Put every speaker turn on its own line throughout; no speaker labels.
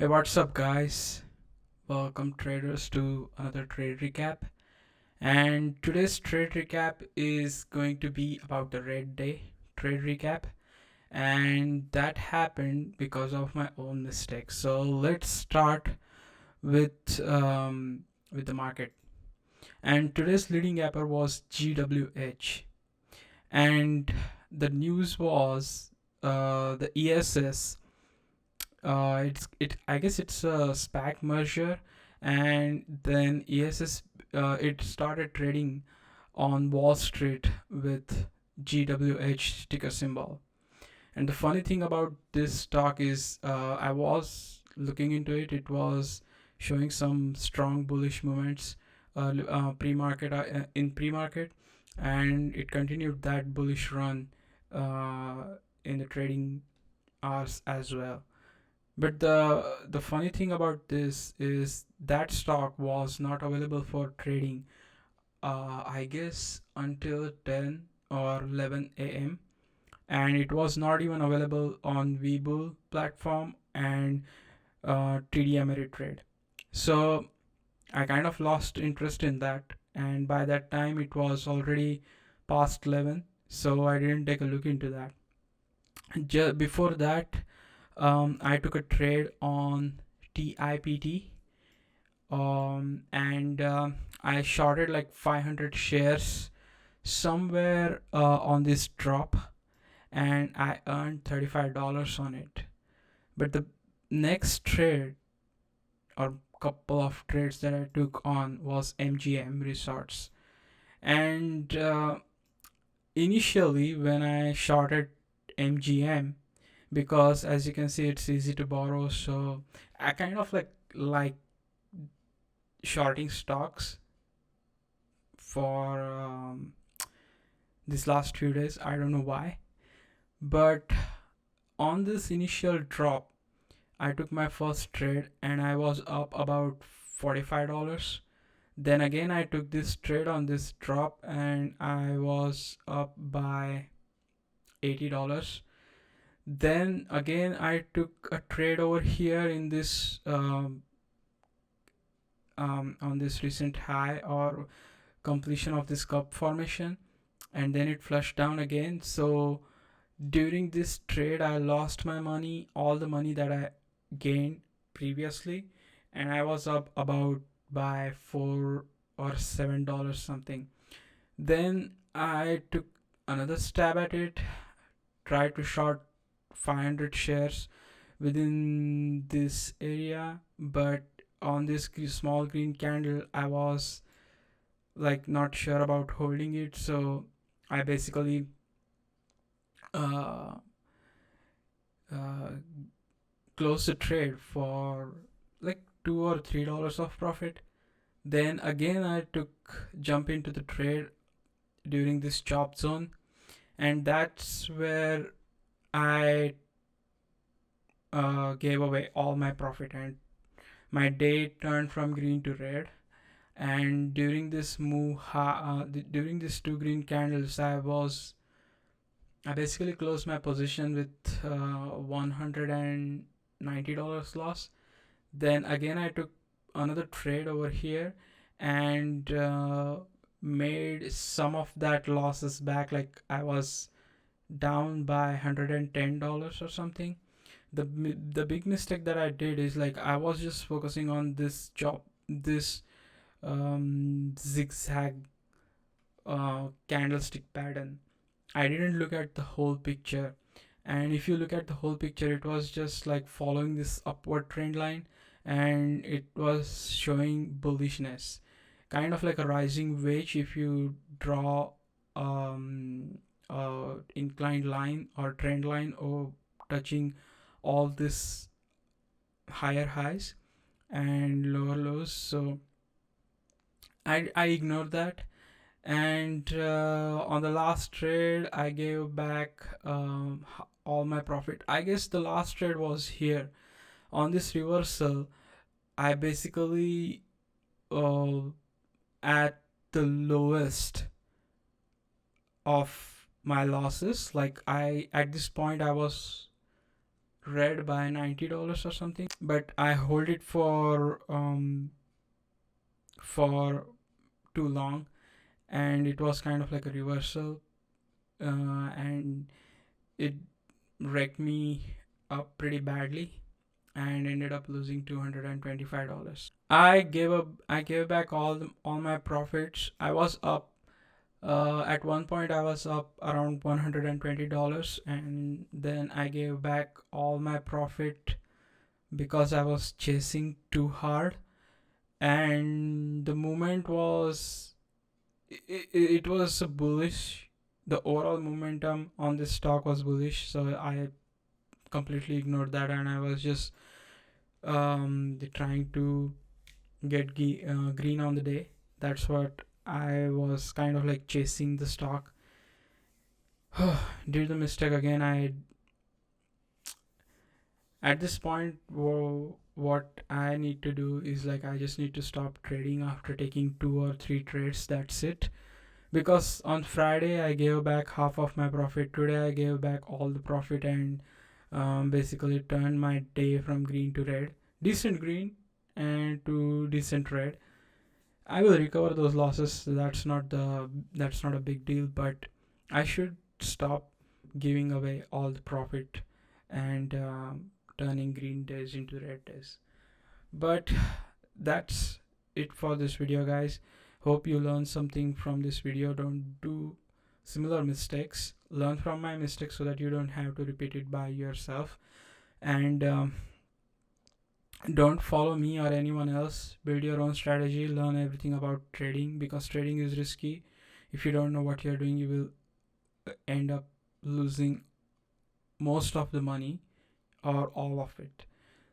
Hey, what's up, guys? Welcome, traders, to another trade recap. And today's trade recap is going to be about the red day trade recap, and that happened because of my own mistakes. So let's start with with the market. And today's leading gapper was GWH, and the news was the ESS. I guess it's a SPAC merger, and then ESS it started trading on Wall Street with GWH ticker symbol. And the funny thing about this stock is, I was looking into it. It was showing some strong bullish movements pre-market in pre-market, and it continued that bullish run in the trading hours as well. But the funny thing about this is that stock was not available for trading. I guess until 10 or 11 a.m. and it was not even available on Webull platform and Tdameritrade. So I kind of lost interest in that, and by that time it was already past 11, so I didn't take a look into that. Before that, I took a trade on TIPT, and I shorted like 500 shares somewhere on this drop, and I earned $35 on it. But the next trade or couple of trades that I took on was MGM Resorts, and initially when I shorted MGM, because as you can see it's easy to borrow, so I kind of like shorting stocks for these last few days. I don't know why, but on this initial drop, I took my first trade and I was up about $45. Then again, I took this trade on this drop and I was up by $80. Then again, I took a trade over here in this on this recent high or completion of this cup formation, and then it flushed down again. So during this trade I lost my money, all the money that I gained previously, and I was up about by $4 or $7 something. Then I took another stab at it, tried to short 500 shares within this area, but on this small green candle I was like not sure about holding it, so I basically uh, uh, closed the trade for like $2 or $3 of profit. Then again I took jump into the trade during this chop zone, and that's where I gave away all my profit, and my day turned from green to red. And during this during these two green candles, I basically closed my position with $190 loss. Then again, I took another trade over here and made some of that losses back. Like I was down by $110 or something. The big mistake that I did is like I was just focusing on this zigzag candlestick pattern. I didn't look at the whole picture. And if you look at the whole picture, it was just like following this upward trend line, and it was showing bullishness, kind of like a rising wedge. If you draw inclined line or trend line or touching all this higher highs and lower lows. So I ignored that, and on the last trade I gave back all my profit. I guess the last trade was here on this reversal. I basically uh, at the lowest of my losses. Like I at this point I was red by $90 or something, but I hold it for too long, and it was kind of like a reversal, and it wrecked me up pretty badly and ended up losing $225. I gave back all my profits. I was up, at one point I was up around $120, and then I gave back all my profit because I was chasing too hard. And the movement was, it was bullish. The overall momentum on this stock was bullish, so I completely ignored that, and I was just trying to get green on the day. That's what I was kind of like chasing the stock. Did the mistake again. I At this point, what I need to do is like I just need to stop trading after taking 2 or 3 trades. That's it. Because on Friday I gave back half of my profit. Today I gave back all the profit, and basically turned my day from green to red, decent green, and to decent red. I will recover those losses. That's not a big deal, but I should stop giving away all the profit and turning green days into red days. But that's it for this video, guys. Hope you learned something from this video. Don't do similar mistakes. Learn from my mistakes so that you don't have to repeat it by yourself. And don't follow me or anyone else. Build your own strategy. Learn everything about trading, because trading is risky. If you don't know what you're doing, you will end up losing most of the money or all of it.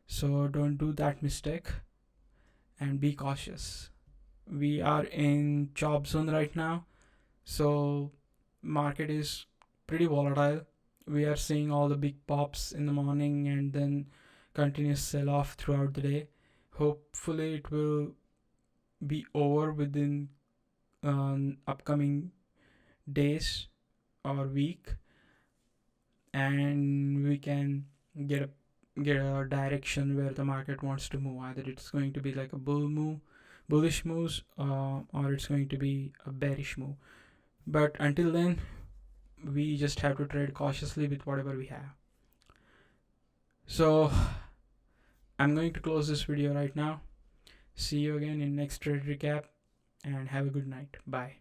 So don't do that mistake, and be cautious. We are in chop zone right now, so market is pretty volatile. We are seeing all the big pops in the morning and then continuous sell off throughout the day. Hopefully it will be over within upcoming days or week, and we can get a direction where the market wants to move. Either it's going to be like a bullish moves, or it's going to be a bearish move. But until then, we just have to trade cautiously with whatever we have. So I'm going to close this video right now. See you again in next trade recap, and have a good night. Bye.